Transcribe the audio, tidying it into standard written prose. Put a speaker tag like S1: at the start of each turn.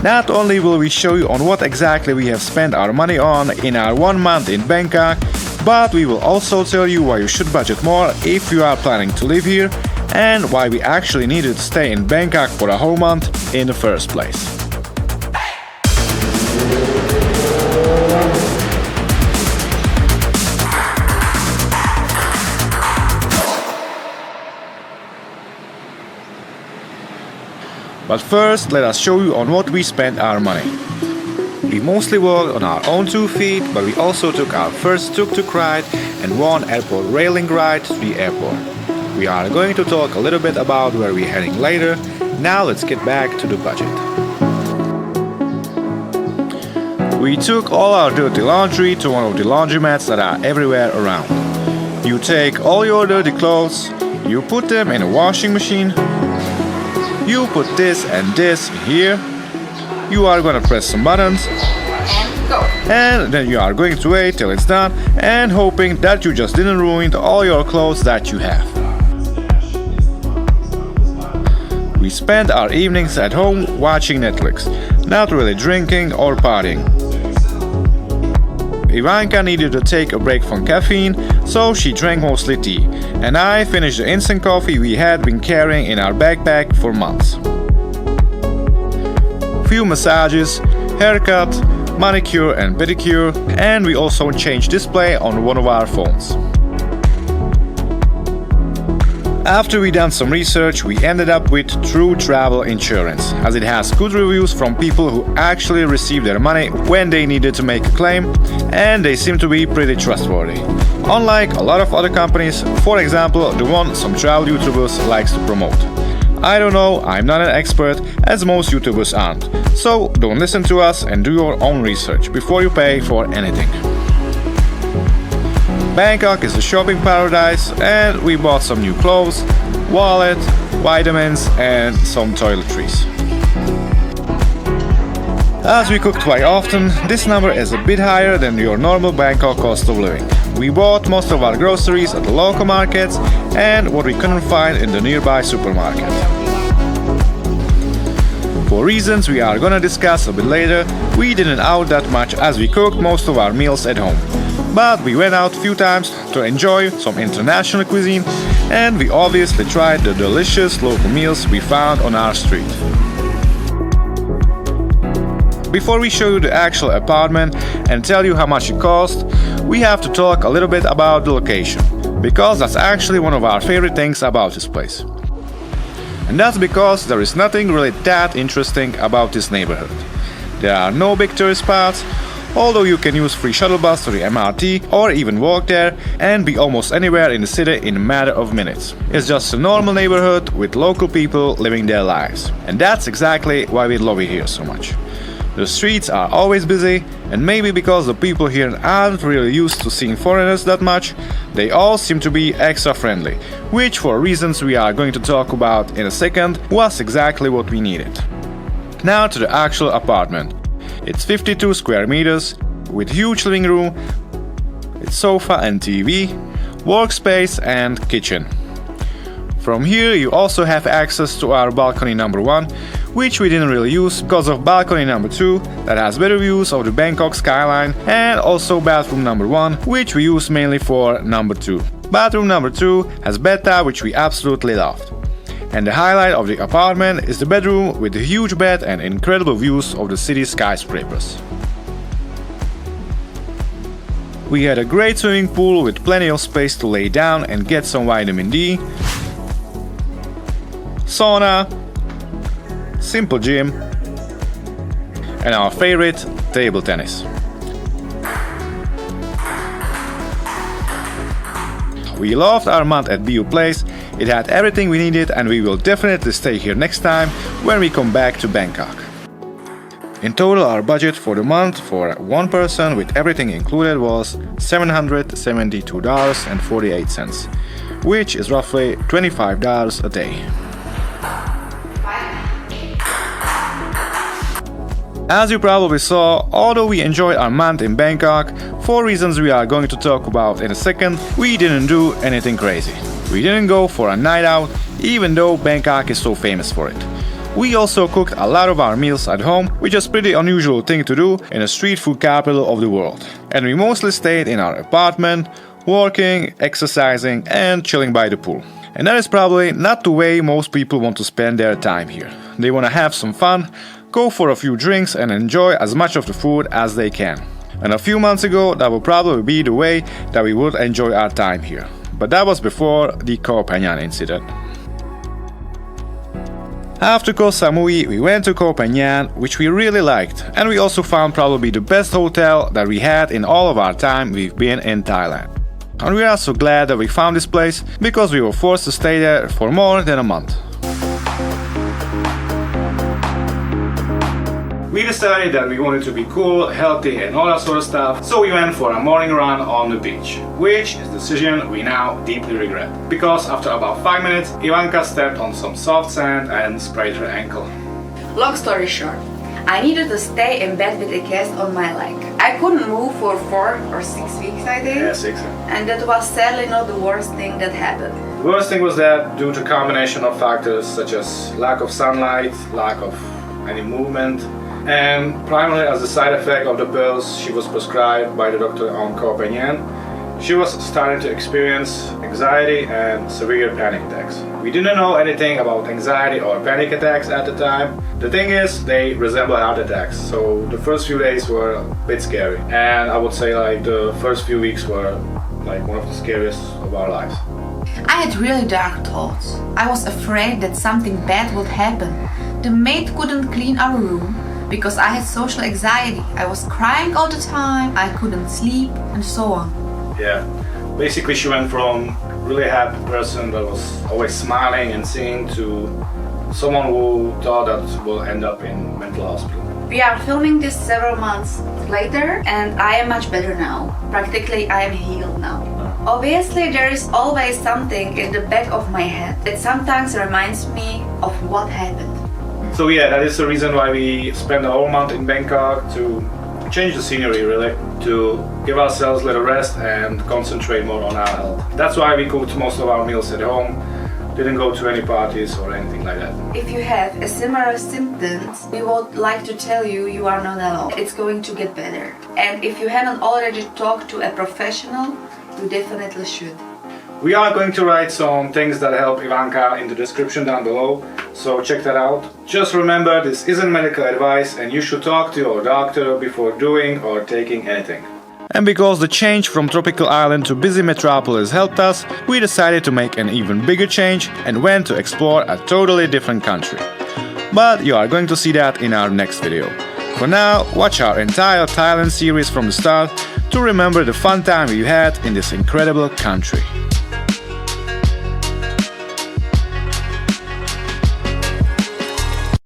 S1: Not only will we show you on what exactly we have spent our money on in our 1 month in Bangkok, but we will also tell you why you should budget more if you are planning to live here and why we actually needed to stay in Bangkok for a whole month in the first place. But first, let us show you on what we spent our money. We mostly walked on our own 2 feet, but we also took our first tuk-tuk ride and 1 airport railing ride to the airport. We are going to talk a little bit about where we're heading later. Now let's get back to the budget. We took all our dirty laundry to one of the laundromats that are everywhere around. You take all your dirty clothes, you put them in a washing machine. You put this and this here. You are gonna press some buttons
S2: And go.
S1: and then you are going to wait till it's done and hoping that you just didn't ruin all your clothes that you have. We spent our evenings at home watching Netflix, not really drinking or partying. Ivanka needed to take a break from caffeine, so she drank mostly tea, and I finished the instant coffee we had been carrying in our backpack for months. Few massages, haircut, manicure and pedicure, and we also changed display on one of our phones. After we done some research, we ended up with True Travel Insurance, as it has good reviews from people who actually received their money when they needed to make a claim, and they seem to be pretty trustworthy. Unlike a lot of other companies, for example, the one some travel YouTubers likes to promote. I don't know, I'm not an expert, as most YouTubers aren't, so don't listen to us and do your own research before you pay for anything. Bangkok is a shopping paradise, and we bought some new clothes, wallet, vitamins and some toiletries. As we cook quite often, this number is a bit higher than your normal Bangkok cost of living. We bought most of our groceries at the local markets and what we couldn't find in the nearby supermarket. For reasons we are gonna discuss a bit later, we didn't out that much as we cooked most of our meals at home. But we went out a few times to enjoy some international cuisine, and we obviously tried the delicious local meals we found on our street. Before we show you the actual apartment and tell you how much it cost, we have to talk a little bit about the location, because that's actually one of our favorite things about this place. And that's because there is nothing really that interesting about this neighborhood. There are no big tourist spots, although you can use free shuttle bus to the MRT or even walk there and be almost anywhere in the city in a matter of minutes. It's just a normal neighborhood with local people living their lives. And that's exactly why we love it here so much. The streets are always busy, and maybe because the people here aren't really used to seeing foreigners that much, they all seem to be extra friendly, which for reasons we are going to talk about in a second was exactly what we needed. Now to the actual apartment. It's 52 square meters, with huge living room, its sofa and TV, workspace and kitchen. From here you also have access to our balcony number 1, which we didn't really use because of balcony number 2 that has better views of the Bangkok skyline, and also bathroom number 1, which we use mainly for number 2. Bathroom number 2 has bathtub, which we absolutely loved. And the highlight of the apartment is the bedroom with a huge bed and incredible views of the city's skyscrapers. We had a great swimming pool with plenty of space to lay down and get some vitamin D, sauna, simple gym, and our favorite, table tennis. We loved our month at BU Place. It had everything we needed, and we will definitely stay here next time when we come back to Bangkok. In total, our budget for the month for one person with everything included was $772.48, which is roughly $25 a day. As you probably saw, although we enjoyed our month in Bangkok, for reasons we are going to talk about in a second, we didn't do anything crazy. We didn't go for a night out, even though Bangkok is so famous for it. We also cooked a lot of our meals at home, which is a pretty unusual thing to do in a street food capital of the world. And we mostly stayed in our apartment, working, exercising, and chilling by the pool. And that is probably not the way most people want to spend their time here. They want to have some fun, go for a few drinks, and enjoy as much of the food as they can. And a few months ago, that would probably be the way that we would enjoy our time here. But that was before the Koh Phangan incident. After Koh Samui, we went to Koh Phangan, which we really liked, and we also found probably the best hotel that we had in all of our time we've been in Thailand. And we are so glad that we found this place, because we were forced to stay there for more than a month. We decided that we wanted to be cool, healthy, and all that sort of stuff, so we went for a morning run on the beach, which is a decision we now deeply regret. Because after about 5 minutes, Ivanka stepped on some soft sand and sprayed her ankle.
S2: Long story short, I needed to stay in bed with a cast on my leg. I couldn't move for 4 or 6 weeks, I think.
S1: Yeah, 6.
S2: And that was sadly not the worst thing that happened.
S1: The worst thing was that due to a combination of factors such as lack of sunlight, lack of any movement, and primarily as a side effect of the pills she was prescribed by the doctor on Koh Phangan, she was starting to experience anxiety and severe panic attacks. We didn't know anything about anxiety or panic attacks at the time. The thing is, they resemble heart attacks, so the first few days were a bit scary. And I would say like the first few weeks were like one of the scariest of our lives.
S3: I had really dark thoughts. I was afraid that something bad would happen. The maid couldn't clean our room because I had social anxiety. I was crying all the time, I couldn't sleep, and so on.
S1: Yeah, basically she went from really happy person that was always smiling and singing to someone who thought that will end up in mental hospital.
S2: We are filming this several months later, and I am much better now. Practically, I am healed now. Obviously, there is always something in the back of my head that sometimes reminds me of what happened.
S1: So yeah, that is the reason why we spent a whole month in Bangkok, to change the scenery really, to give ourselves a little rest and concentrate more on our health. That's why we cooked most of our meals at home, didn't go to any parties or anything like that.
S2: If you have a similar symptoms, we would like to tell you you are not alone. It's going to get better. And if you haven't already talked to a professional, you definitely should.
S1: We are going to write some things that help Ivanka in the description down below, so check that out. Just remember, this isn't medical advice and you should talk to your doctor before doing or taking anything. And because the change from tropical island to busy metropolis helped us, we decided to make an even bigger change and went to explore a totally different country. But you are going to see that in our next video. For now, watch our entire Thailand series from the start to remember the fun time we had in this incredible country.